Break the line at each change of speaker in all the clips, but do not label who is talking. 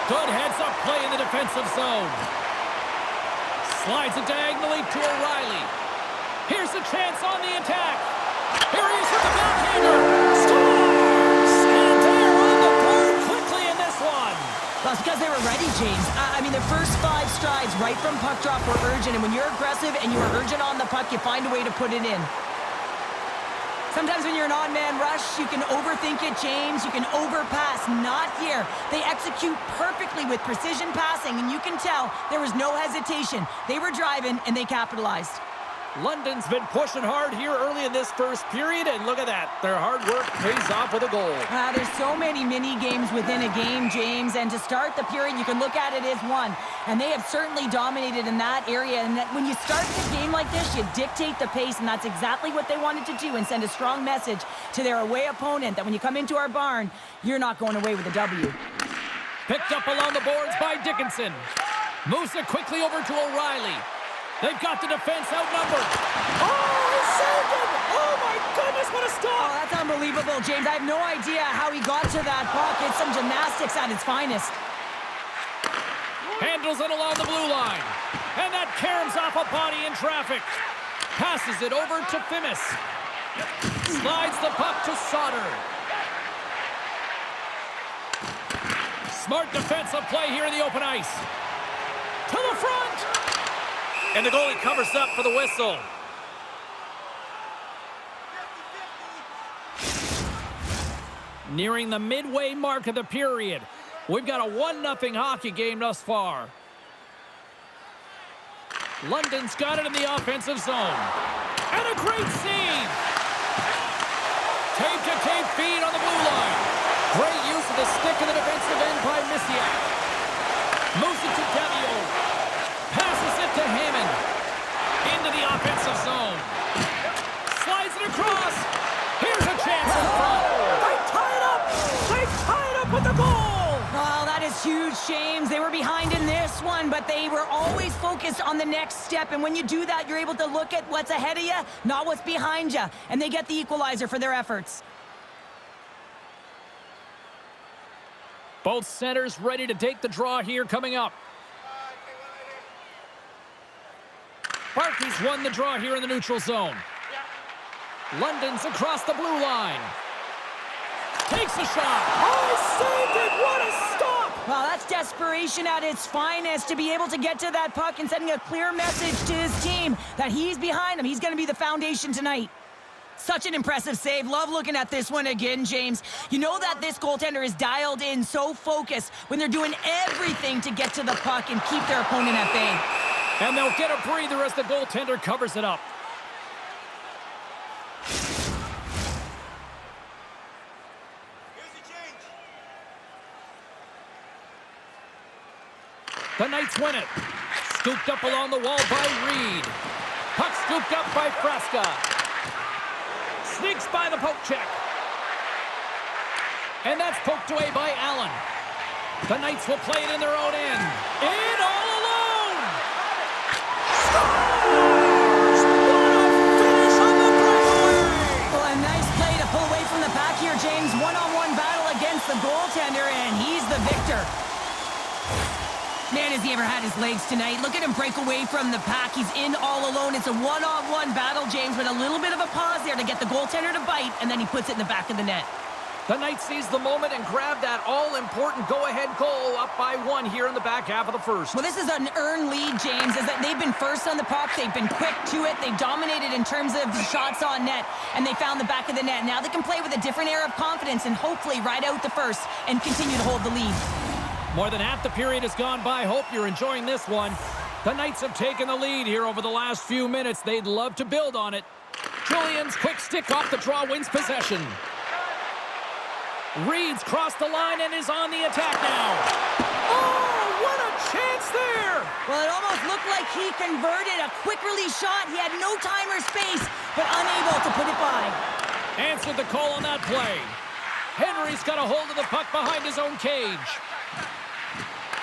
Good heads-up play in the defensive zone. Slides it diagonally to O'Reilly. Here's a chance on the attack. Here he is with the backhander. Scores! And they're on the board quickly in this one.
That's because they were ready, James. I mean, the first 5 strides right from puck drop were urgent, and when you're aggressive and you're urgent on the puck, you find a way to put it in. Sometimes when you're an on-man rush, you can overthink it, James. You can overpass. Not here. They execute perfectly with precision passing, and you can tell there was no hesitation. They were driving, and they capitalized.
London's been pushing hard here early in this first period, and look at that. Their hard work pays off with a goal.
There's so many mini-games within a game, James, and to start the period, you can look at it as one. And they have certainly dominated in that area, and that when you start the game like this, you dictate the pace, and that's exactly what they wanted to do, and send a strong message to their away opponent that when you come into our barn, you're not going away with a W.
Picked up along the boards by Dickinson. Moves it quickly over to O'Reilly. They've got the defense outnumbered. Oh, he saved it! Oh, my goodness, what a stop!
Oh, that's unbelievable, James. I have no idea how he got to that puck. It's some gymnastics at its finest.
Handles it along the blue line. And that caroms off a body in traffic. Passes it over to Fimis. Slides the puck to Sauter. Smart defensive play here in the open ice. To the front! And the goalie covers up for the whistle. Nearing the midway mark of the period. We've got a 1-0 hockey game thus far. London's got it in the offensive zone. And a great save! Tape-to-tape feed on the blue line. Great use of the stick in the defensive end by Misiak. Moves it to Davio. Passes it to Hammond. Into the offensive zone. Slides it across. Here's a chance in front. They tie it up. They tie it up with the goal.
Oh, that is huge, James. They were behind in this one, but they were always focused on the next step. And when you do that, you're able to look at what's ahead of you, not what's behind you. And they get the equalizer for their efforts.
Both centers ready to take the draw here coming up. Barkey's won the draw here in the neutral zone. London's across the blue line. Takes a shot. Oh, he saved it. What a stop.
Well, that's desperation at its finest to be able to get to that puck and sending a clear message to his team that he's behind them. He's going to be the foundation tonight. Such an impressive save. Love looking at this one again, James. You know that this goaltender is dialed in, so focused when they're doing everything to get to the puck and keep their opponent at bay.
And they'll get a breather as the goaltender covers it up. The Knights win it. Scooped up along the wall by Reed. Puck scooped up by Fresca. Sneaks by the poke check. And that's poked away by Allen. The Knights will play it in their own end. In all alone! Scores! What a finish on the breakaway!
Well, a nice play to pull away from the pack here, James. One-on-one battle against the goaltender, and he's the victor. Man, has he ever had his legs tonight. Look at him break away from the pack. He's in all alone. It's a one-on-one battle, James, with a little bit of a pause there to get the goaltender to bite, and then he puts it in the back of the net.
The Knights seize the moment and grab that all-important go-ahead goal up by 1 here in the back half of the first.
Well, this is an earned lead, James, is that they've been first on the puck. They've been quick to it. They've dominated in terms of the shots on net, and they found the back of the net. Now they can play with a different air of confidence and hopefully ride out the first and continue to hold the lead.
More than half the period has gone by. Hope you're enjoying this one. The Knights have taken the lead here over the last few minutes. They'd love to build on it. Julian's quick stick off the draw wins possession. Reed's crossed the line and is on the attack now. Oh, what a chance there!
Well, it almost looked like he converted a quick release shot. He had no time or space, but unable to put it by.
Answered the call on that play. Henry's got a hold of the puck behind his own cage.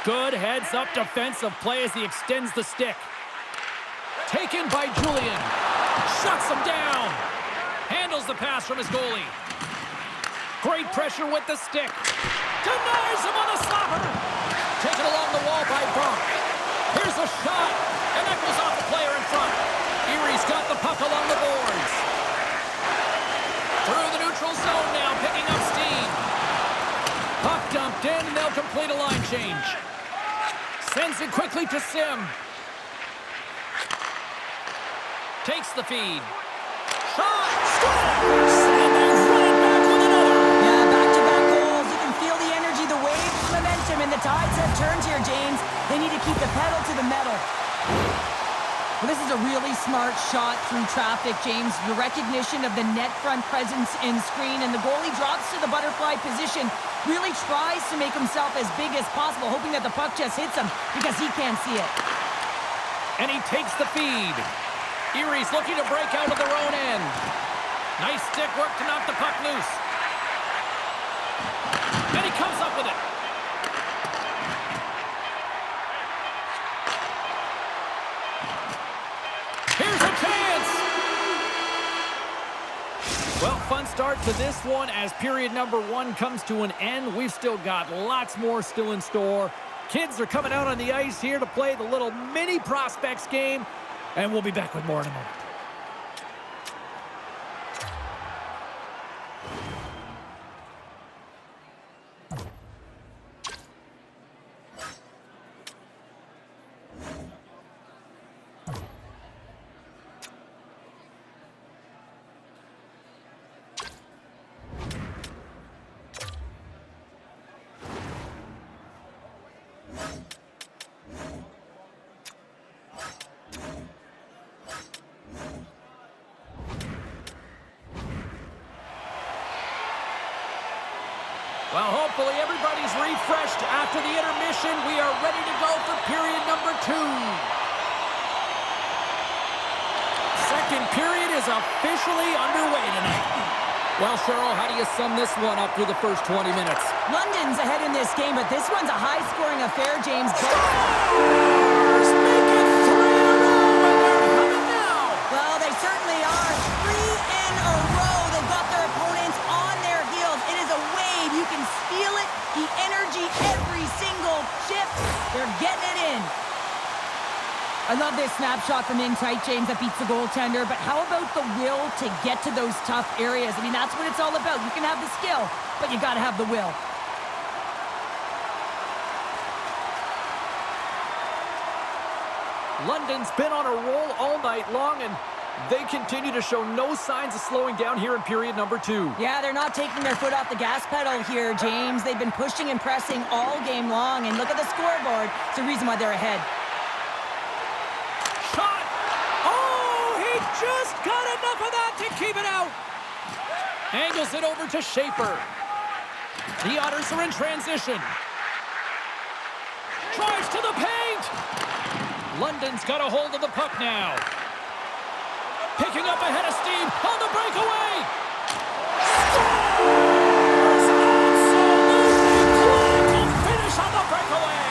Good heads-up defensive play as he extends the stick. Taken by Julian. Shuts him down. Handles the pass from his goalie. Great pressure with the stick. Denies him on the slapper. Knocked in, and they'll complete a line change. Sends it quickly to Sim. Takes the feed. Shot! Scores! And they run it back with another.
Yeah, back-to-back goals. You can feel the energy, the wave, the momentum, and the tides have turned here, James. They need to keep the pedal to the metal. Well, this is a really smart shot through traffic, James. The recognition of the net front presence in screen, and the goalie drops to the butterfly position, really tries to make himself as big as possible, hoping that the puck just hits him because he can't see it.
And he takes the feed. Erie's looking to break out of their own end. Nice stick work to knock the puck loose. And he comes up with it. Here's a chance! Well, fun start to this one as period number 1 comes to an end. We've still got lots more still in store. Kids are coming out on the ice here to play the little mini prospects game, and we'll be back with more in a moment. Well, hopefully everybody's refreshed after the intermission. We are ready to go for period number 2. Second period is officially underway tonight. Well, Cheryl, how do you sum this one up through the first 20 minutes?
London's ahead in this game, but this one's a high-scoring affair, James.
Scores! Make it 3 in a row, and they're coming now.
Well, they certainly are. 3 in a row. They've got their opponents on their heels. It is a wave. You can feel it. The energy every single shift. They're getting it in. I love this snapshot from in tight, James, that beats the goaltender. But how about the will to get to those tough areas? I mean, that's what it's all about. You can have the skill, but you got to have the will.
London's been on a roll all night long, and they continue to show no signs of slowing down here in period number 2.
Yeah, they're not taking their foot off the gas pedal here, James. They've been pushing and pressing all game long, and look at the scoreboard. It's the reason why they're ahead.
Shot! Oh, he just got enough of that to keep it out. Angles it over to Schaefer. The Otters are in transition. Drives to the paint. London's got a hold of the puck now. Picking up ahead of steam on the breakaway. Scores! Absolutely clinical finish on the breakaway.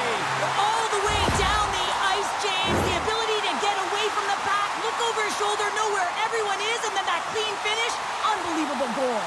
All the way down the ice, James. The ability to get away from the pack, look over his shoulder, know where everyone is, and then that clean finish. Unbelievable goal.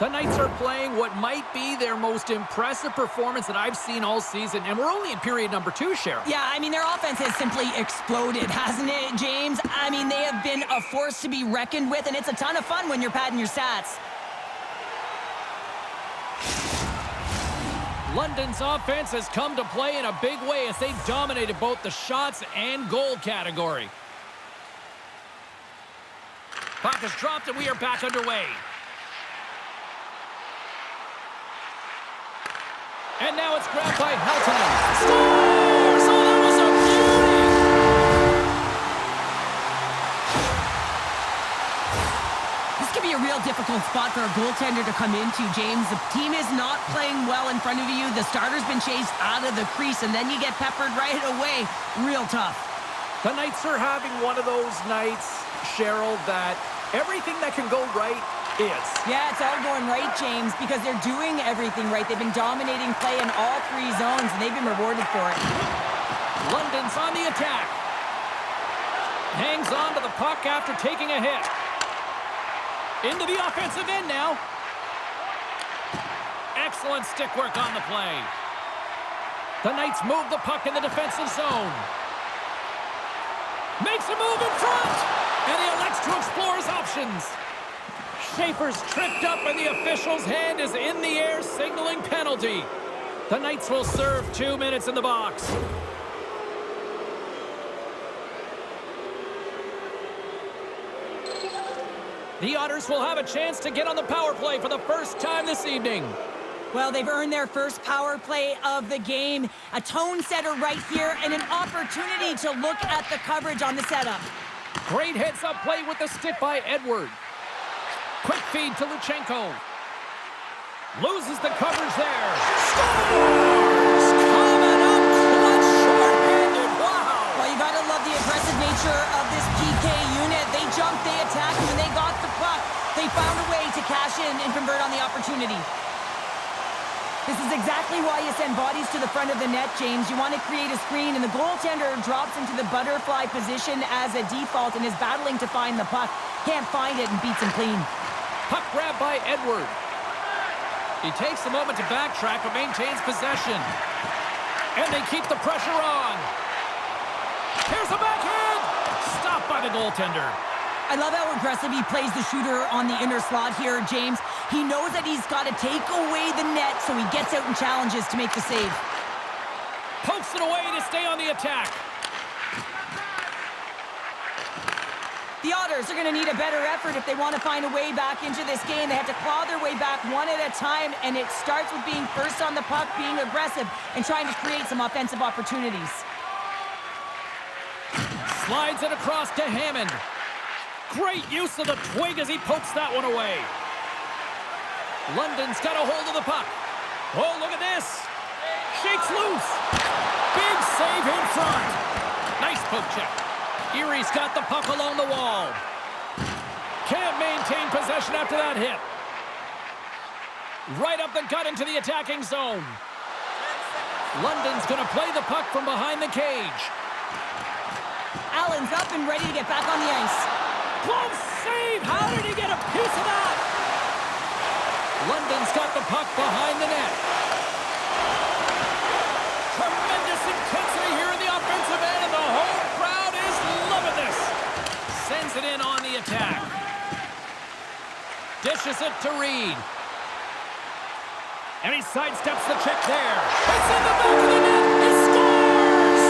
The Knights are playing what might be their most impressive performance that I've seen all season, and we're only in period number 2, Cheryl.
Yeah, I mean, their offense has simply exploded, hasn't it, James? I mean, they have been a force to be reckoned with, and it's a ton of fun when you're padding your stats.
London's offense has come to play in a big way as they dominated both the shots and goal category. Puck is dropped, and we are back underway. And now it's grabbed by Helton. Scores! Oh, that was a beauty!
This could be a real difficult spot for a goaltender to come into, James. The team is not playing well in front of you. The starter's been chased out of the crease, and then you get peppered right away. Real tough.
The Knights are having one of those nights, Cheryl, that everything that can go right is.
Yeah, it's all going right, James, because they're doing everything right. They've been dominating play in all 3 zones, and they've been rewarded for it.
London's on the attack. Hangs on to the puck after taking a hit. Into the offensive end now. Excellent stick work on the play. The Knights move the puck in the defensive zone. Makes a move in front. And he elects to explore his options. Schaefer's tripped up and the official's hand is in the air signaling penalty. The Knights will serve 2 minutes in the box. The Otters will have a chance to get on the power play for the first time this evening.
Well, they've earned their first power play of the game. A tone setter right here and an opportunity to look at the coverage on the setup.
Great heads-up play with the stick by Edward. Quick feed to Luchenko. Loses the coverage there. Scores! Coming up clutch short-handed. Wow!
Well, you gotta love the aggressive nature of this PK unit. They jumped, they attacked, and when they got the puck, they found a way to cash in and convert on the opportunity. This is exactly why you send bodies to the front of the net, James. You want to create a screen, and the goaltender drops into the butterfly position as a default and is battling to find the puck. Can't find it and beats him clean.
Puck grab by Edward. He takes a moment to backtrack but maintains possession. And they keep the pressure on. Here's a backhand. Stopped by the goaltender.
I love how aggressive he plays the shooter on the inner slot here, James. He knows that he's got to take away the net, so he gets out and challenges to make the save.
Pokes it away to stay on the attack.
The Otters are going to need a better effort if they want to find a way back into this game. They have to claw their way back one at a time, and it starts with being first on the puck, being aggressive, and trying to create some offensive opportunities.
Slides it across to Hammond. Great use of the twig as he pokes that one away. London's got a hold of the puck. Oh, look at this. Shakes loose. Big save in front. Nice poke check. Erie's got the puck along the wall. Can't maintain possession after that hit. Right up the gut into the attacking zone. London's going to play the puck from behind the cage.
Allen's up and ready to get back on the ice.
Close save! How did he get a piece of that? London's got the puck behind the net. Tremendous intensity here in the offensive end, and the whole crowd is loving this. Sends it in on the attack. Dishes it to Reed. And he sidesteps the check there. It's in the back of the net. He scores!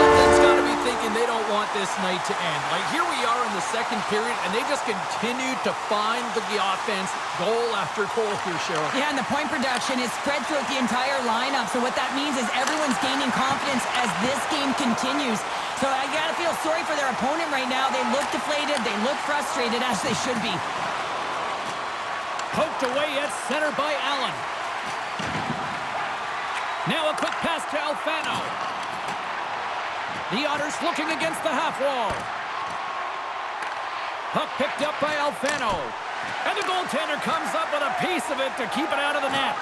London's got to be thinking they don't want this night to end. Like, here we are in the second period, and they just continue to find the offense goal after goal here, Cheryl.
Yeah, and the point production is spread throughout the entire lineup. So what that means is everyone's gaining confidence as this game continues. So I got to feel sorry for their opponent right now. They look deflated. They look frustrated, as they should be.
Poked away at center by Allen. Now a quick pass to Alfano. The Otters looking against the half wall. Puck picked up by Alfano. And the goaltender comes up with a piece of it to keep it out of the net.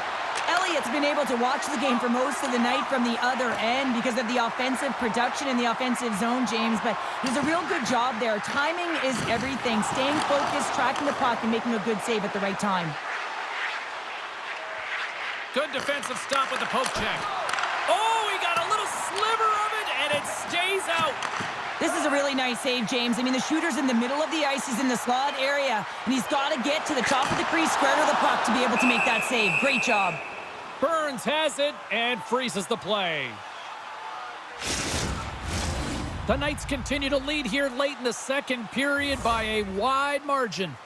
Elliott's been able to watch the game for most of the night from the other end because of the offensive production in the offensive zone, James, but he does a real good job there. Timing is everything. Staying focused, tracking the puck, and making a good save at the right time.
Good defensive stop with the poke check. Oh, he got a little sliver of it, and it stays out.
This is a really nice save, James. I mean, the shooter's in the middle of the ice. He's in the slot area, and he's got to get to the top of the crease, square to the puck to be able to make that save. Great job.
Burns has it and freezes the play. The Knights continue to lead here late in the second period by a wide margin.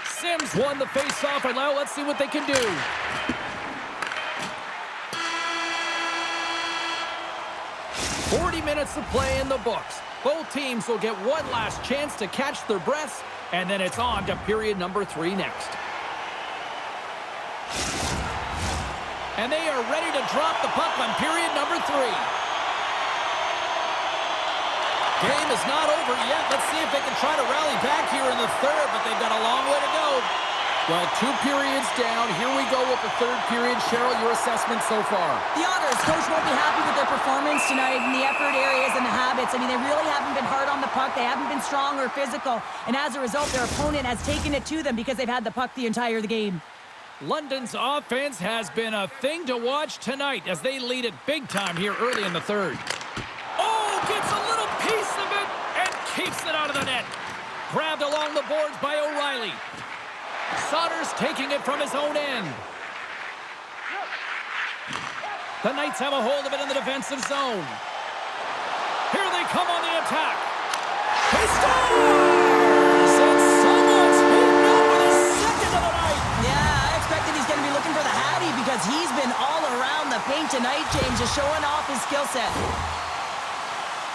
Sims won the face-off, and now let's see what they can do. .40 minutes of play in the books. Both teams will get one last chance to catch their breaths, and then it's on to period number 3 next. And they are ready to drop the puck on period number 3. Game is not over yet. Let's see if they can try to rally back here in the third, but they've got a long way to go. Well, 2 periods down. Here we go with the third period. Cheryl, your assessment so far?
The Otters, coach won't be happy with their performance tonight in the effort areas and the habits. I mean, they really haven't been hard on the puck. They haven't been strong or physical. And as a result, their opponent has taken it to them because they've had the puck the entire game.
London's offense has been a thing to watch tonight as they lead it big time here early in the third. Oh, gets a little piece of it and keeps it out of the net. Grabbed along the boards by O'Reilly. Sauter's taking it from his own end. The Knights have a hold of it in the defensive zone. Here they come on the attack. He scores! And someone's beaten up with his second of the night.
Yeah, I expected he's going to be looking for the Hattie because he's been all around the paint tonight, James, just showing off his skill set.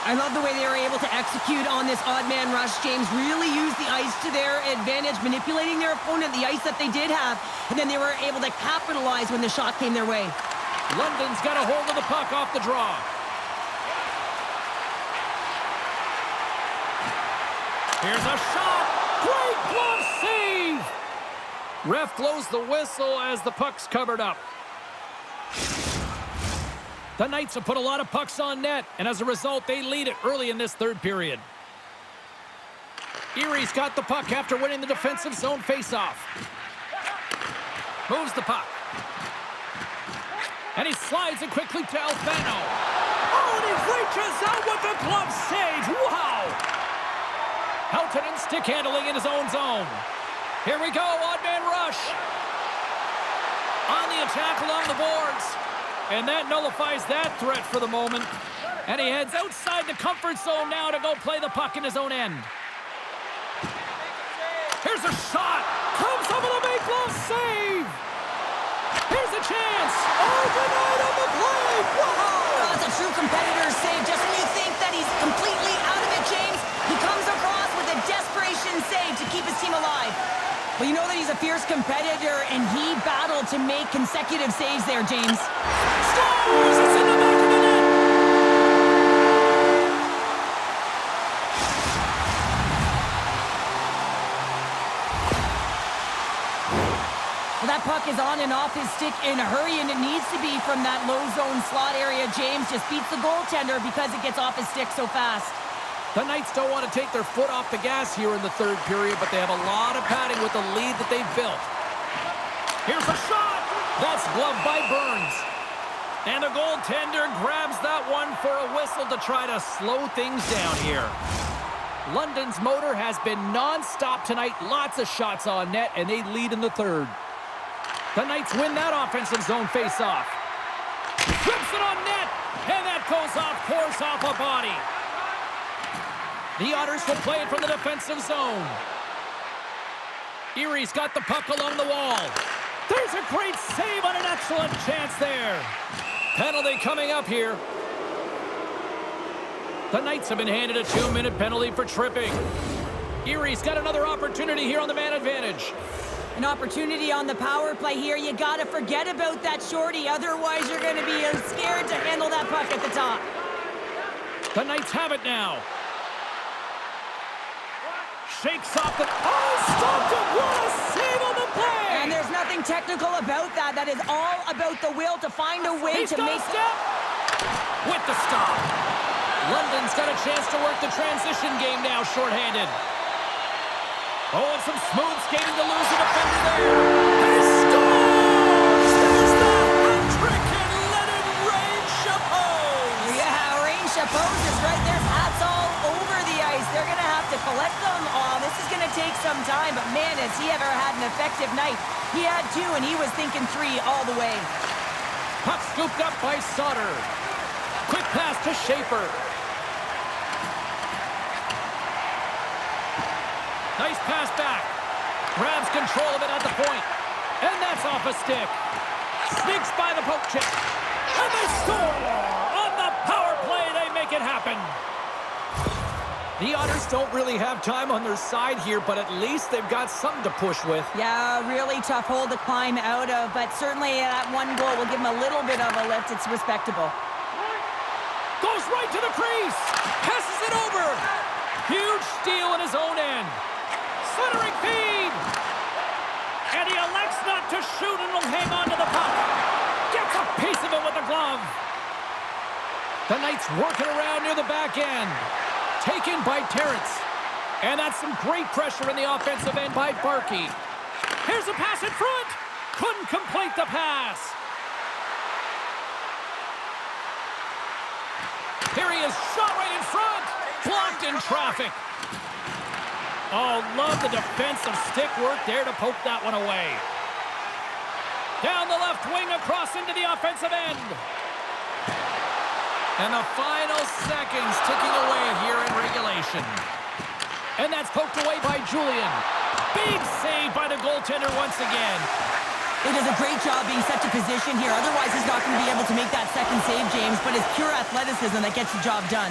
I love the way they were able to execute on this odd man rush, James. Really used the ice to their advantage, manipulating their opponent, the ice that they did have, and then they were able to capitalize when the shot came their way.
London's got a hold of the puck off the draw. Here's a shot. Great glove save. Ref blows the whistle as the puck's covered up. The Knights have put a lot of pucks on net, and as a result, they lead it early in this third period. Erie's got the puck after winning the defensive zone faceoff. Moves the puck. And he slides it quickly to Alfano. Oh, and he reaches out with the glove save. Wow! Houghton stick handling in his own zone. Here we go, odd man rush. On the attack along the boards. And that nullifies that threat for the moment. And he heads outside the comfort zone now to go play the puck in his own end. Here's a shot. Comes up with a big glove save. Here's a chance. Oh, denied on the play. Wow.
Oh, that's a true competitor's save. Just when you think that he's completely out of it, James, he comes across with a desperation save to keep his team alive. Well, you know that he's a fierce competitor, and he battled to make consecutive saves there, James.
Scores! It's in the back of the net!
Well, that puck is on and off his stick in a hurry, and it needs to be from that low zone slot area. James just beats the goaltender because it gets off his stick so fast.
The Knights don't want to take their foot off the gas here in the third period, but they have a lot of padding with the lead that they've built. Here's a shot! That's gloved by Burns. And the goaltender grabs that one for a whistle to try to slow things down here. London's motor has been non-stop tonight. Lots of shots on net, and they lead in the third. The Knights win that offensive zone face-off. Flips it on net, and that goes off course off a body. The Otters will play it from the defensive zone. Erie's got the puck along the wall. There's a great save on an excellent chance there. Penalty coming up here. The Knights have been handed a 2-minute penalty for tripping. Erie's got another opportunity here on the man advantage.
An opportunity on the power play here. You got to forget about that shorty. Otherwise, you're going to be scared to handle that puck at the top.
The Knights have it now. Shakes off the... Oh, stopped it! What a save on the play!
And there's nothing technical about that. That is all about the will to find a way to make...
Step with the stop. London's got a chance to work the transition game now, shorthanded. Oh, and some smooth skating to lose the defender there. He scores! There's the hat-trick, and let it rain Chapeau!
Yeah, rain Chapeau is right there. Hats all over the ice. They're going to have to collect them. Oh, this is going to take some time, but man, has he ever had an effective night. He had 2, and he was thinking 3 all the way.
Puck scooped up by Sauter. Quick pass to Schaefer. Nice pass back. Grabs control of it at the point. And that's off a stick. Sneaks by the poke check. And they score! On the power play, they make it happen. The Otters don't really have time on their side here, but at least they've got something to push with.
Yeah, really tough hole to climb out of, but certainly that one goal will give them a little bit of a lift. It's respectable.
Goes right to the crease. Passes it over. Huge steal in his own end. Centering feed. And he to shoot and will hang on to the puck. Gets a piece of it with the glove. The Knights working around near the back end. Taken by Terrence. And that's some great pressure in the offensive end by Barkey. Here's a pass in front. Couldn't complete the pass. Here he is, shot right in front. Blocked in traffic. Oh, love the defensive stick work there to poke that one away. Down the left wing, across into the offensive end. And the final seconds ticking away here in regulation. And that's poked away by Julian. Big save by the goaltender once again.
He does a great job being such a position here. Otherwise, he's not going to be able to make that second save, James. But it's pure athleticism that gets the job done.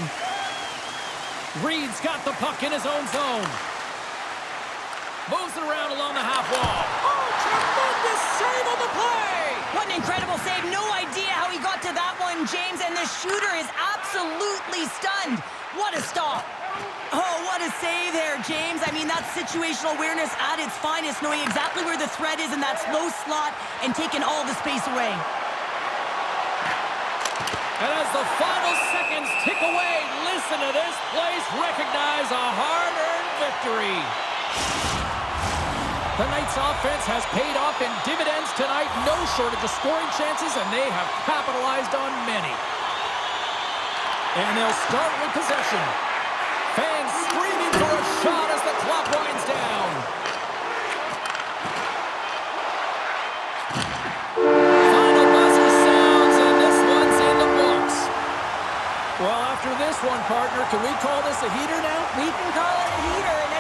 Reed's got the puck in his own zone. Moves it around along the half wall. Oh, tremendous save on the play!
What an incredible save. No idea how he got to that one, James. And the shooter is absolutely stunned. What a stop. Oh, what a save there, James. I mean, that's situational awareness at its finest, knowing exactly where the threat is in that slow slot and taking all the space away.
And as the final seconds tick away, listen to this place recognize a hard-earned victory. The Knights' offense has paid off in dividends tonight. No shortage of scoring chances, and they have capitalized on many. And they'll start with possession. Fans screaming for a shot as the clock winds down. Final buzzer sounds, and this one's in the books. Well, after this one, partner, can we call this a heater now?
We can call it a heater.